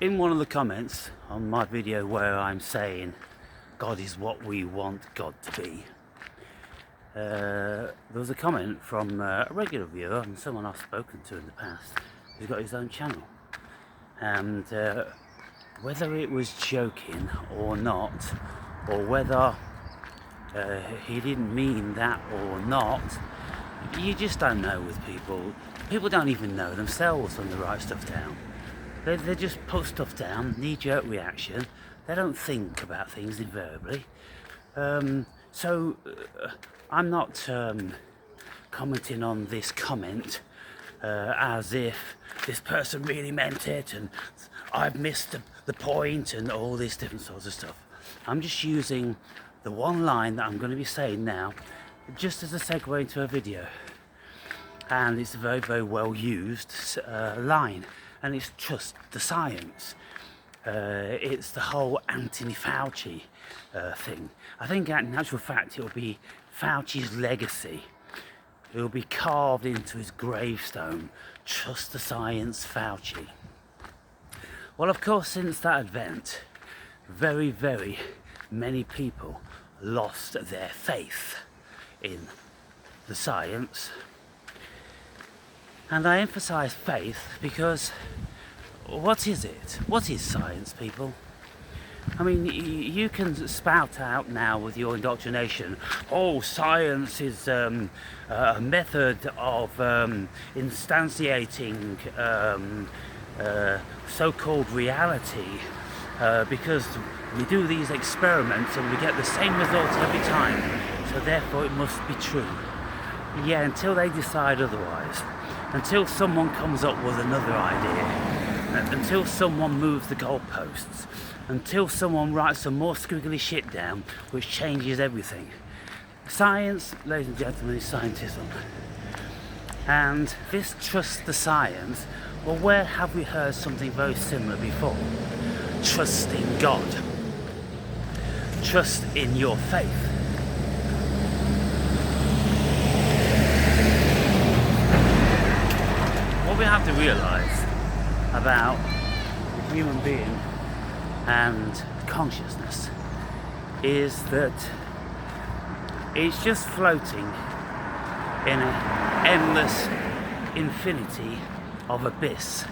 in one of the comments on my video where I'm saying God is what we want God to be, there was a comment from a regular viewer and someone I've spoken to in the past who's got his own channel, and whether it was joking or not, or whether he didn't mean that or not, you just don't know with people. People don't even know themselves when they write stuff down. They just put stuff down, knee-jerk reaction. They don't think about things invariably. So I'm not commenting on this comment as if this person really meant it and I've missed the point and all this different sorts of stuff. I'm just using the one line that I'm going to be saying now just as a segue into a video. And it's a very, very well used line. And it's trust the science. It's the whole Anthony Fauci thing. I think in actual fact it'll be Fauci's legacy. It'll be carved into his gravestone. Trust the science, Fauci. Well, of course, since that event, very, very many people lost their faith in the science. And I emphasise faith because what is it? What is science, people? I mean, you can spout out now with your indoctrination, oh, science is a method of instantiating so-called reality because we do these experiments and we get the same results every time, so therefore it must be true. Yeah, until they decide otherwise. Until someone comes up with another idea, until someone moves the goalposts, until someone writes some more squiggly shit down which changes everything. Science, ladies and gentlemen, is scientism. And this trust the science, well, where have we heard something very similar before? Trust in God. Trust in your faith. What we have to realise about the human being and consciousness is that it's just floating in an endless infinity of abyss,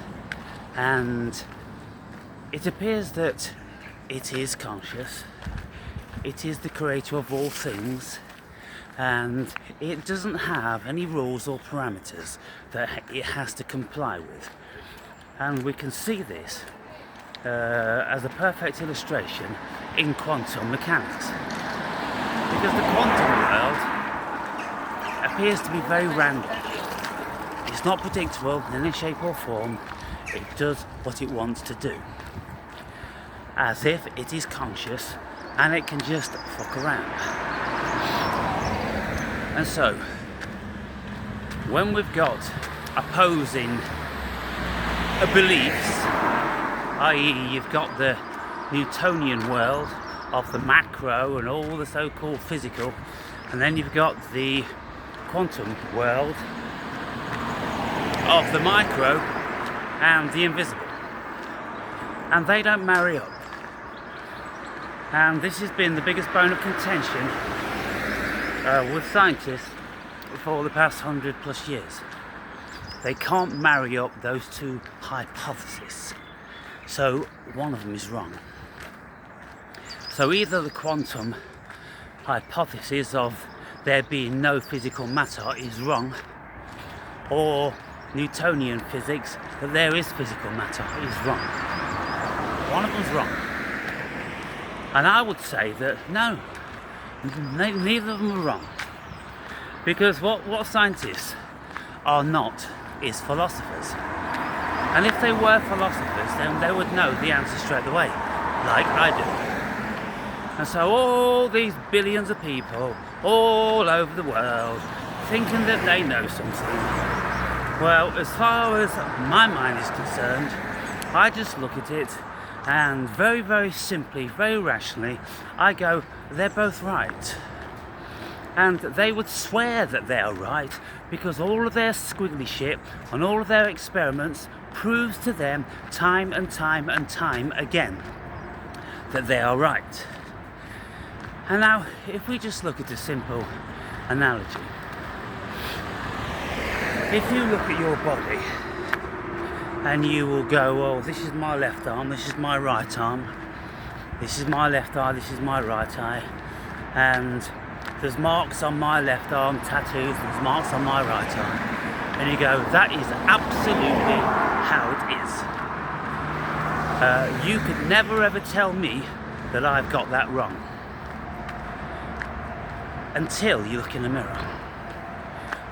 and it appears that it is conscious, it is the creator of all things, and it doesn't have any rules or parameters that it has to comply with. And we can see this as a perfect illustration in quantum mechanics, because the quantum world appears to be very random. It's not predictable in any shape or form. It does what it wants to do, as if it is conscious and it can just fuck around. And so, when we've got opposing beliefs, i.e. you've got the Newtonian world of the macro and all the so-called physical, and then you've got the quantum world of the micro and the invisible, and they don't marry up. And this has been the biggest bone of contention with scientists for the past 100+ years. They can't marry up those two hypotheses, so one of them is wrong. So either the quantum hypothesis of there being no physical matter is wrong, or Newtonian physics that there is physical matter is wrong. One of them's wrong. And I would say that no, neither of them are wrong, because what scientists are not is philosophers. And if they were philosophers, then they would know the answer straight away, like I do. And so all these billions of people all over the world thinking that they know something, well, as far as my mind is concerned, I just look at it and very, very simply, very rationally, I go, they're both right. And they would swear that they are right because all of their squiggly shit and all of their experiments proves to them time and time and time again that they are right. And now, if we just look at a simple analogy, if you look at your body and you will go, well, this is my left arm, this is my right arm, this is my left eye, this is my right eye, and there's marks on my left arm, tattoos, there's marks on my right arm, and you go, that is absolutely how it is. You could never ever tell me that I've got that wrong until you look in the mirror.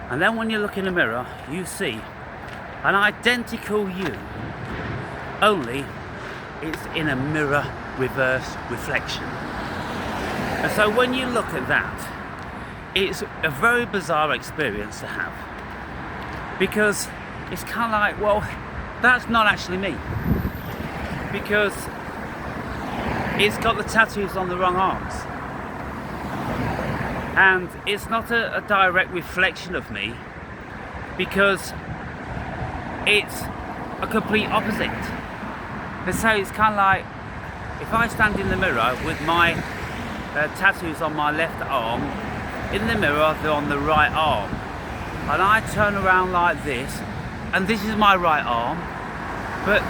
And then when you look in the mirror, you see an identical you, only it's in a mirror reverse reflection. And so when you look at that, it's a very bizarre experience to have, because it's kind of like, well, that's not actually me, because it's got the tattoos on the wrong arms, and it's not a direct reflection of me, because it's a complete opposite. And so it's kind of like, if I stand in the mirror with my tattoos on my left arm, in the mirror they're on the right arm, and I turn around like this, and this is my right arm, but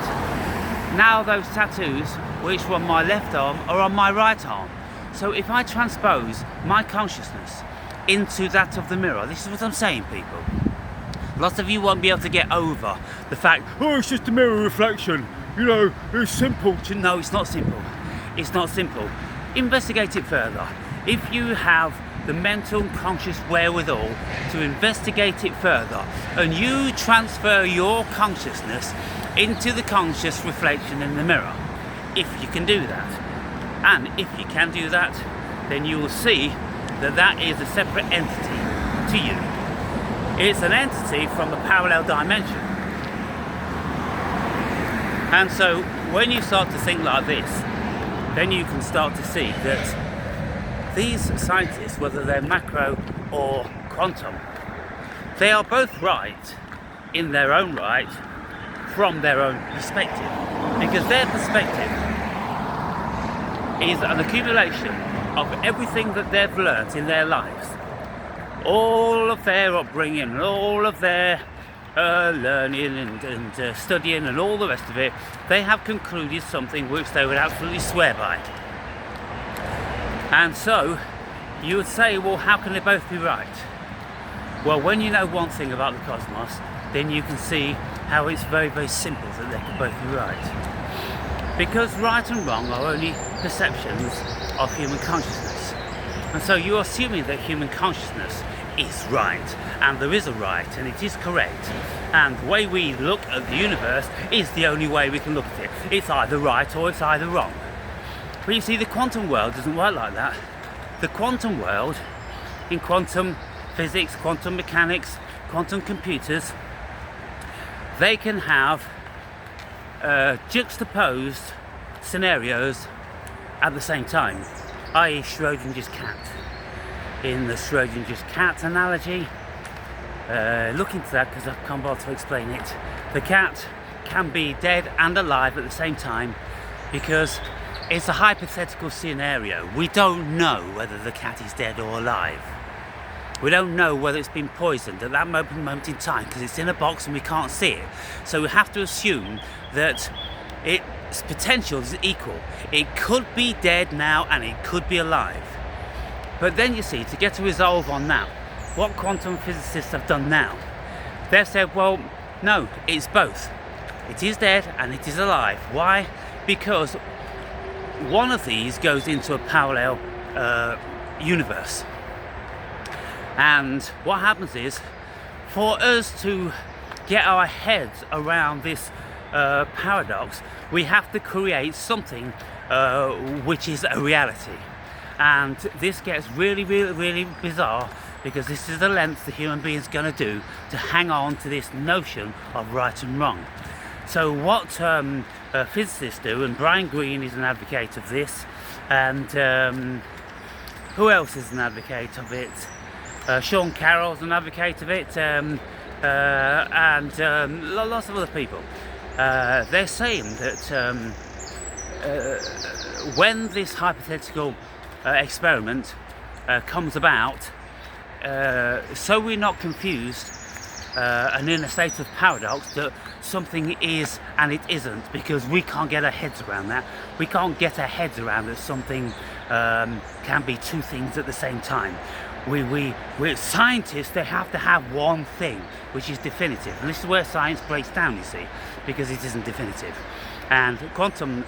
now those tattoos which were on my left arm are on my right arm. So if I transpose my consciousness into that of the mirror, this is what I'm saying, people. Lots of you won't be able to get over the fact, oh, it's just a mirror reflection, you know, it's simple. No, it's not simple. It's not simple. Investigate it further. If you have the mental and conscious wherewithal to investigate it further, and you transfer your consciousness into the conscious reflection in the mirror, if you can do that, and if you can do that, then you will see that that is a separate entity to you. It's an entity from a parallel dimension. And so when you start to think like this, then you can start to see that these scientists, whether they're macro or quantum, they are both right in their own right from their own perspective, because their perspective is an accumulation of everything that they've learnt in their lives, all of their upbringing, all of their learning and studying and all the rest of it. They have concluded something which they would absolutely swear by. And so you would say, well, how can they both be right? Well, when you know one thing about the cosmos, then you can see how it's very, very simple that they can both be right. Because right and wrong are only perceptions of human consciousness. And so you're assuming that human consciousness is right, and there is a right, and it is correct, and the way we look at the universe is the only way we can look at it. It's either right or it's either wrong. But you see, the quantum world doesn't work like that. The quantum world, in quantum physics, quantum mechanics, quantum computers, they can have juxtaposed scenarios at the same time, i.e. Schrodinger's cat. In the Schrodinger's cat analogy, look into that because I can't bother to explain it. The cat can be dead and alive at the same time because it's a hypothetical scenario. We don't know whether the cat is dead or alive. We don't know whether it's been poisoned at that moment in time because it's in a box and we can't see it. So we have to assume that its potential is equal. It could be dead now and it could be alive. But then you see, to get a resolve on that, what quantum physicists have done now, they've said, well, no, it's both. It is dead and it is alive. Why? Because one of these goes into a parallel universe. And what happens is, for us to get our heads around this paradox, we have to create something which is a reality. And this gets really, really, really bizarre because this is the length the human being's going to do to hang on to this notion of right and wrong. So what physicists do, and Brian Greene is an advocate of this, and who else is an advocate of it? Sean Carroll's an advocate of it, and lots of other people. they're saying that when this hypothetical experiment comes about, so we're not confused and in a state of paradox that something is and it isn't, because we can't get our heads around that. We can't get our heads around that something can be two things at the same time. We're scientists, they have to have one thing which is definitive, and this is where science breaks down, you see, because it isn't definitive. And quantum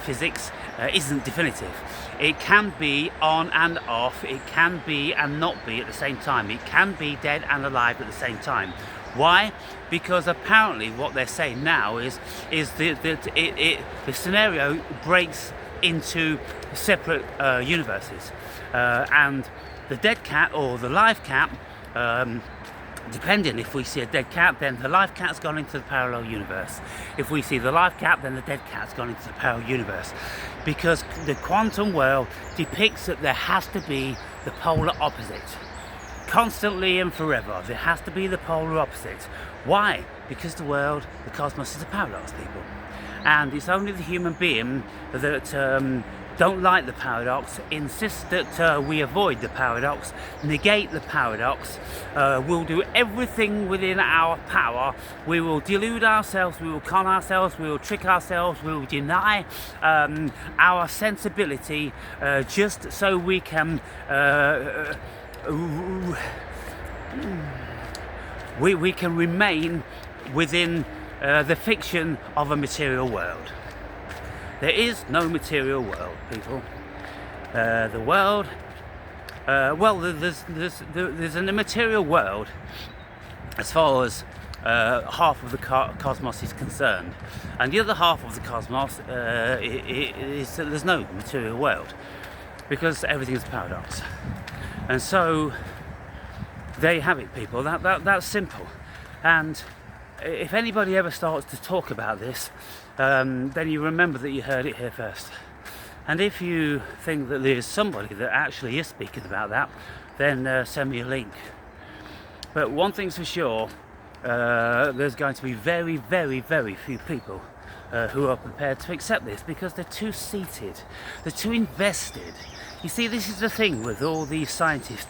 physics isn't definitive. It can be on and off, it can be and not be at the same time, it can be dead and alive at the same time. Why? Because apparently what they're saying now is the scenario breaks into separate universes, and the dead cat or the live cat, depending, if we see a dead cat, then the live cat's gone into the parallel universe. If we see the live cat, then the dead cat's gone into the parallel universe. Because the quantum world depicts that there has to be the polar opposite. Constantly and forever, there has to be the polar opposite. Why? Because the world, the cosmos, is a paradox, people. And it's only the human being that don't like the paradox, insist that we avoid the paradox, negate the paradox. We'll do everything within our power. We will delude ourselves, we will con ourselves, we will trick ourselves, we will deny our sensibility just so we can we can remain within the fiction of a material world. There is no material world, people. The world, well, there's an immaterial world as far as half of the cosmos is concerned, and the other half of the cosmos is there's no material world, because everything is paradox. And so there you have it, people. That's simple. And if anybody ever starts to talk about this, then you remember that you heard it here first. And if you think that there's somebody that actually is speaking about that, then send me a link. But one thing's for sure, there's going to be very, very, very few people who are prepared to accept this, because they're too seated, they're too invested. You see, this is the thing with all these scientists.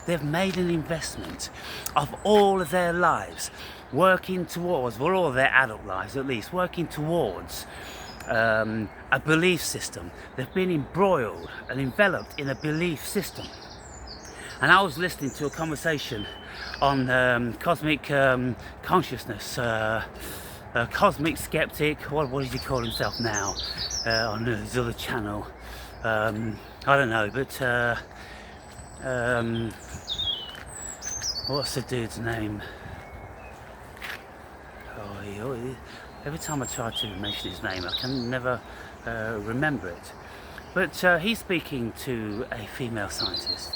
They've made an investment of all of their lives, working towards, well, all of their adult lives at least, working towards a belief system. They've been embroiled and enveloped in a belief system. And I was listening to a conversation on cosmic consciousness, a cosmic skeptic, what does he call himself now, on his other channel. I don't know, but what's the dude's name? Every time I try to mention his name, I can never remember it. But he's speaking to a female scientist,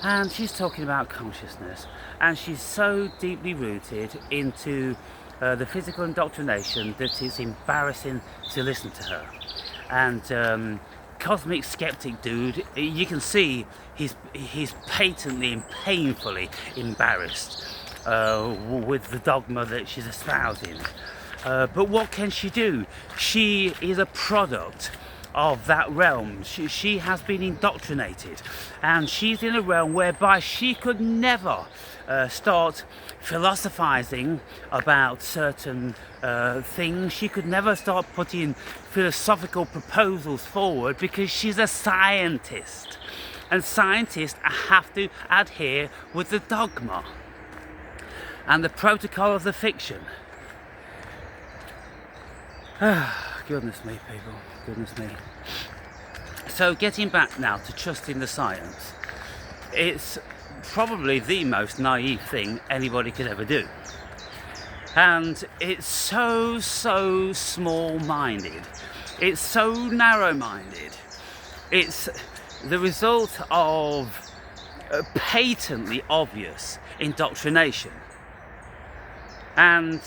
and she's talking about consciousness, and she's so deeply rooted into the physical indoctrination that it's embarrassing to listen to her. And cosmic skeptic dude, you can see he's patently and painfully embarrassed with the dogma that she's espousing. But what can she do? She is a product of that realm. She has been indoctrinated, and she's in a realm whereby she could never start philosophizing about certain things. She could never start putting philosophical proposals forward, because she's a scientist, and scientists have to adhere with the dogma and the protocol of the fiction. Goodness me, people, goodness me. So getting back now to trusting the science, it's probably the most naive thing anybody could ever do. And it's so small-minded. It's so narrow-minded. It's the result of patently obvious indoctrination. And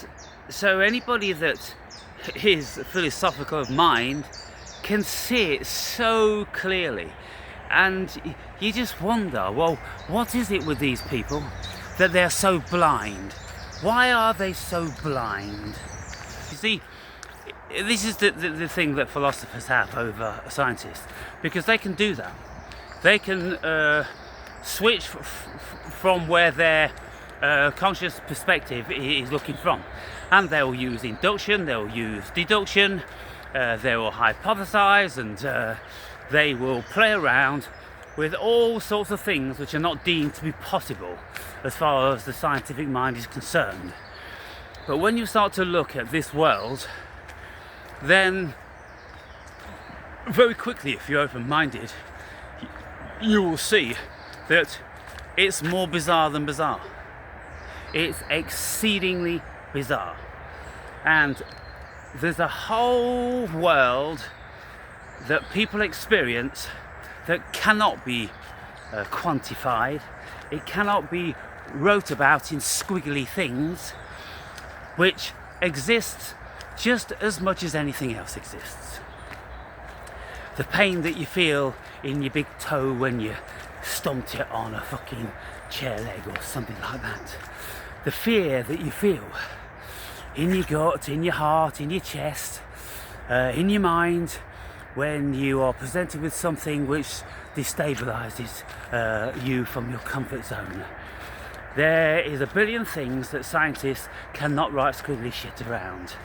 so anybody that is philosophical of mind can see it so clearly. And you just wonder, well, what is it with these people that they're so blind? Why are they so blind? You see, this is the thing that philosophers have over scientists, because they can do that. They can switch from where their conscious perspective is looking from, and they'll use induction, they'll use deduction, they will hypothesize, and they will play around with all sorts of things which are not deemed to be possible as far as the scientific mind is concerned. But when you start to look at this world, then very quickly, if you're open-minded, you will see that it's more bizarre than bizarre. It's exceedingly bizarre. And there's a whole world that people experience that cannot be quantified. It cannot be wrote about in squiggly things, which exists just as much as anything else exists. The pain that you feel in your big toe when you stomped it on a fucking chair leg or something like that. The fear that you feel in your gut, in your heart, in your chest, in your mind, when you are presented with something which destabilizes you from your comfort zone. There is a billion things that scientists cannot write squiggly shit around,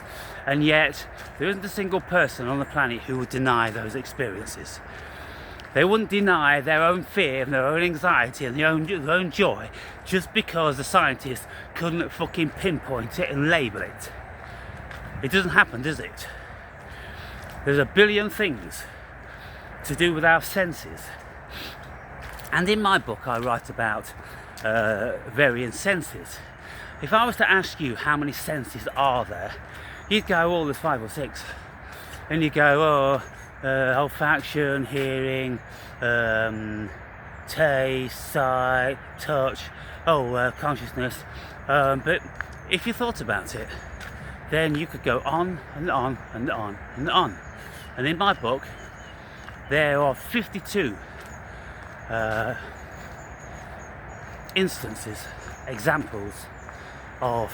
and yet there isn't a single person on the planet who would deny those experiences. They wouldn't deny their own fear and their own anxiety and their own joy just because the scientists couldn't fucking pinpoint it and label it. It doesn't happen, does it? There's a billion things to do with our senses. And in my book I write about varying senses. If I was to ask you how many senses are there, you'd go, oh, there's 5 or 6. And you go, olfaction, hearing, taste, sight, touch, consciousness. But if you thought about it, then you could go on and on and on and on. And in my book, there are 52 instances, examples of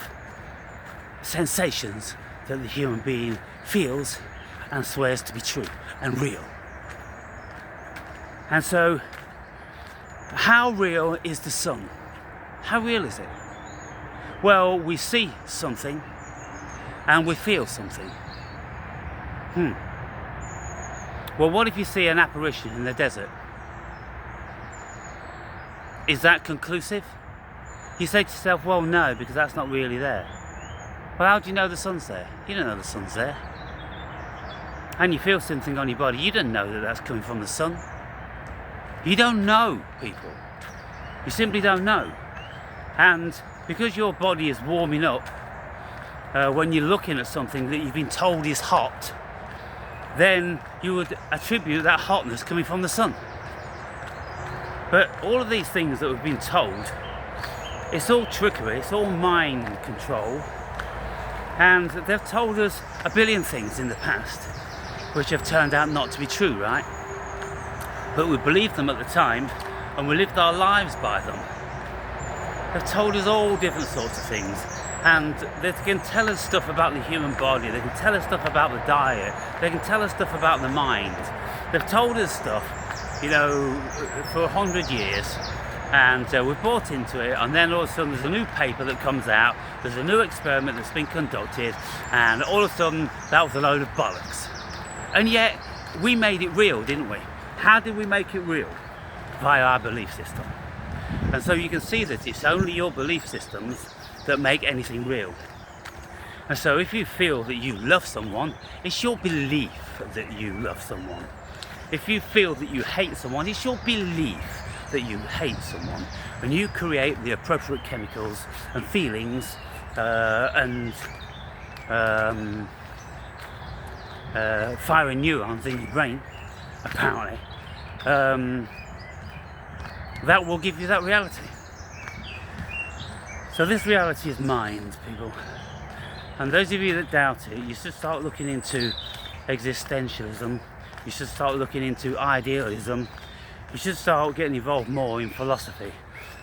sensations that the human being feels and swears to be true and real. And so, how real is the sun? How real is it? Well, we see something and we feel something. Well, what if you see an apparition in the desert? Is that conclusive? You say to yourself, well, no, because that's not really there. Well, how do you know the sun's there? You don't know the sun's there. And you feel something on your body, you don't know that that's coming from the sun. You don't know, people. You simply don't know. And because your body is warming up when you're looking at something that you've been told is hot, then you would attribute that hotness coming from the sun. But all of these things that we've been told, it's all trickery, it's all mind control. And they've told us a billion things in the past which have turned out not to be true, right? But we believed them at the time and we lived our lives by them. They've told us all different sorts of things, and they can tell us stuff about the human body, they can tell us stuff about the diet, they can tell us stuff about the mind. They've told us stuff, for 100 years, and we've bought into it, and then all of a sudden there's a new paper that comes out, there's a new experiment that's been conducted, and all of a sudden that was a load of bollocks. And yet we made it real, didn't we? How did we make it real? Via our belief system. And so you can see that it's only your belief systems that make anything real. And so if you feel that you love someone, it's your belief that you love someone. If you feel that you hate someone, it's your belief that you hate someone. And you create the appropriate chemicals and feelings and firing neurons in your brain, apparently, that will give you that reality. So this reality is mind, people. And those of you that doubt it, you should start looking into existentialism. You should start looking into idealism. You should start getting involved more in philosophy.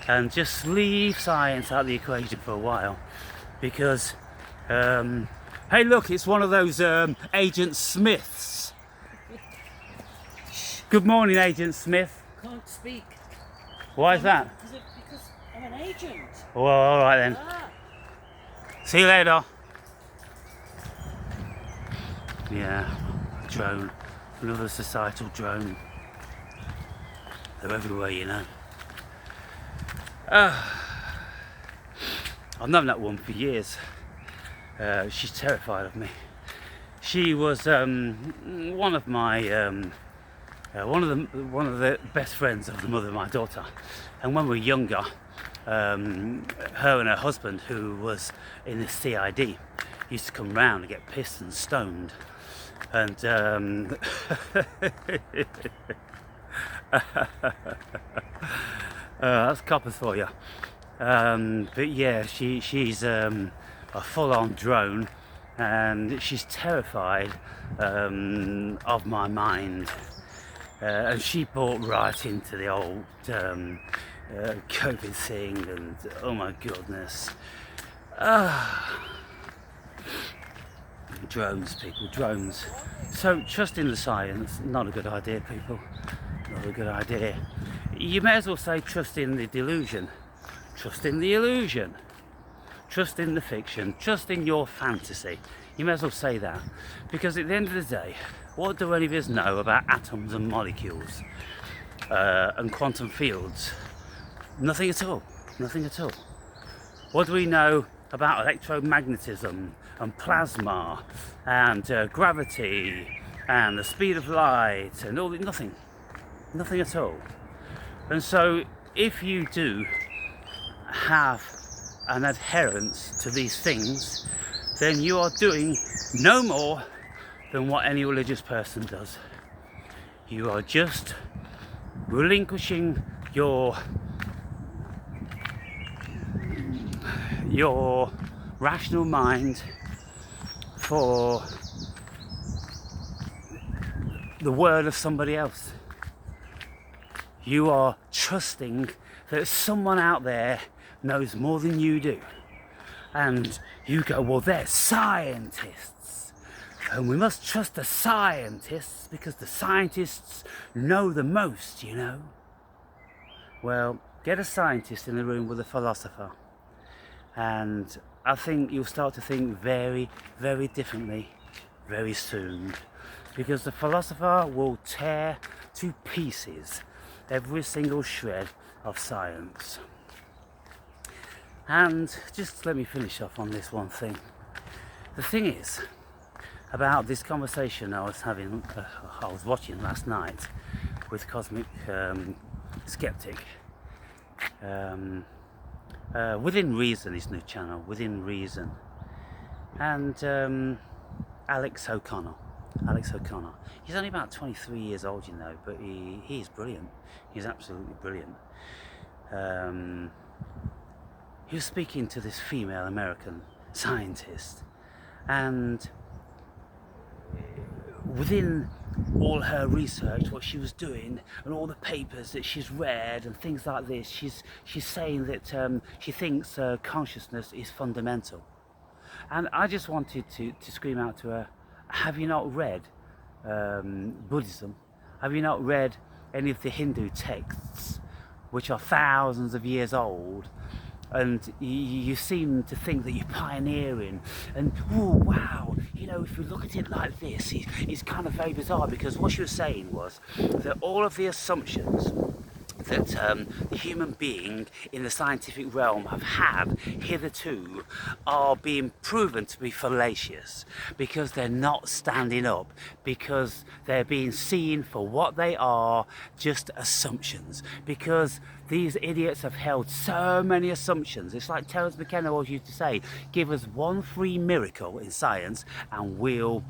And just leave science out of the equation for a while. Because Hey look, it's one of those Agent Smiths. Good morning, Agent Smith. Can't speak. Why is that? Because I'm an agent. Well, alright then. See you later. Yeah, drone. Another societal drone. They're everywhere, you know. I've known that one for years. She's terrified of me. She was one of the best friends of the mother of my daughter, and when we were younger, her and her husband, who was in the CID, used to come round and get pissed and stoned, and that's coppers for you. But yeah, she's a full-on drone, and she's terrified of my mind. And she bought right into the old COVID thing, and oh my goodness. Drones, people, drones. So trusting the science, not a good idea, people. Not a good idea. You may as well say trust in the delusion. Trust in the illusion. Trust in the fiction. Trust in your fantasy. You may as well say that. Because at the end of the day, what do any of us know about atoms and molecules and quantum fields? Nothing at all. Nothing at all. What do we know about electromagnetism and plasma and gravity and the speed of light and all that? Nothing. Nothing at all. And so if you do have an adherence to these things, then you are doing no more than what any religious person does. You are just relinquishing your rational mind for the word of somebody else. You are trusting that someone out there knows more than you do. And you go, well, they're scientists, and we must trust the scientists because the scientists know the most, you know. Well, get a scientist in the room with a philosopher, and I think you'll start to think very, very differently very soon, because the philosopher will tear to pieces every single shred of science. And just let me finish off on this one thing. The thing is, about this conversation I was watching last night with Cosmic Skeptic. Within Reason, his new channel, Within Reason. And Alex O'Connor. He's only about 23 years old, you know, but he's brilliant. He's absolutely brilliant. He was speaking to this female American scientist, and within all her research, what she was doing, and all the papers that she's read and things like this, she's saying that she thinks consciousness is fundamental. And I just wanted to scream out to her, have you not read Buddhism? Have you not read any of the Hindu texts, which are thousands of years old? And you seem to think that you're pioneering, and oh wow, you know, if you look at it like this, it's kind of very bizarre, because what she was saying was that all of the assumptions that the human being in the scientific realm have had hitherto are being proven to be fallacious, because they're not standing up, because they're being seen for what they are, just assumptions, because these idiots have held so many assumptions. It's like Terence McKenna always used to say, give us one free miracle in science and we'll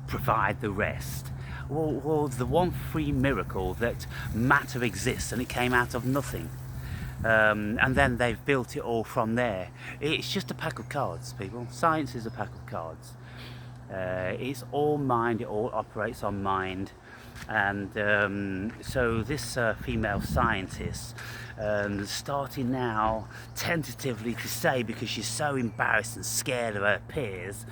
provide the rest. Well, the one free miracle that matter exists, and it came out of nothing. And then they've built it all from there. It's just a pack of cards, people. Science is a pack of cards. It's all mind, it all operates on mind. And so this female scientist starting now tentatively to say, because she's so embarrassed and scared of her peers,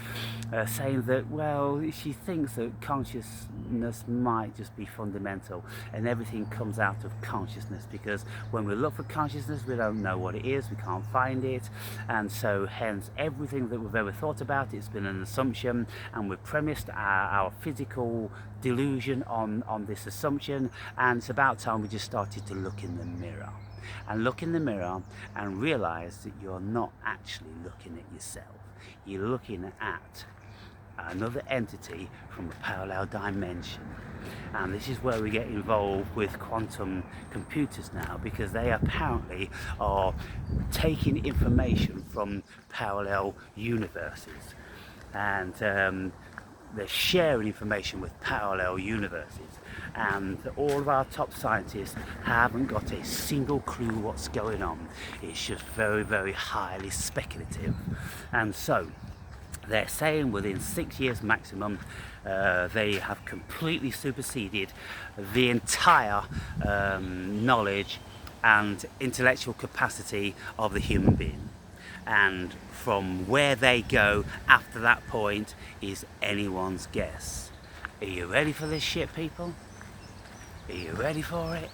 saying that, well, she thinks that consciousness might just be fundamental and everything comes out of consciousness, because when we look for consciousness we don't know what it is, we can't find it, and so hence everything that we've ever thought about it's been an assumption, and we've premised our physical delusion on this assumption, and it's about time we just started to look in the mirror and realize that you're not actually looking at yourself, you're looking at another entity from a parallel dimension. And this is where we get involved with quantum computers now, because they apparently are taking information from parallel universes, and they're sharing information with parallel universes, and all of our top scientists haven't got a single clue what's going on. It's just very, very highly speculative. And so they're saying within 6 years maximum they have completely superseded the entire knowledge and intellectual capacity of the human being, and from where they go after that point is anyone's guess. Are you ready for this shit, people? Are you ready for it?